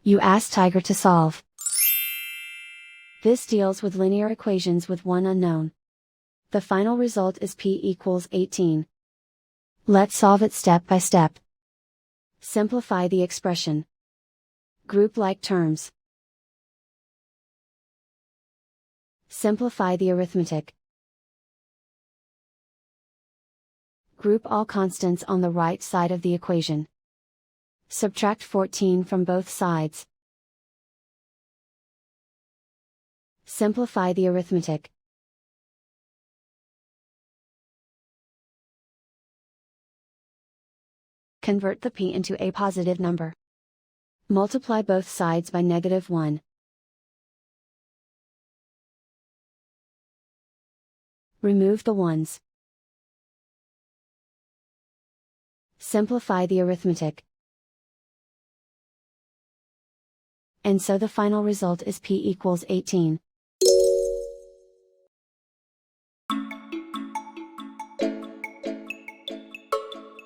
You ask Tiger to solve. This deals with linear equations with one unknown. The final result is p equals 18. Let's solve it step by step. Simplify the expression. Group like terms. Simplify the arithmetic. Group all constants on the right side of the equation. Subtract 14 from both sides. Simplify the arithmetic. Convert the p into a positive number. Multiply both sides by -1. Remove the ones. Simplify the arithmetic. And so the final result is p equals 18.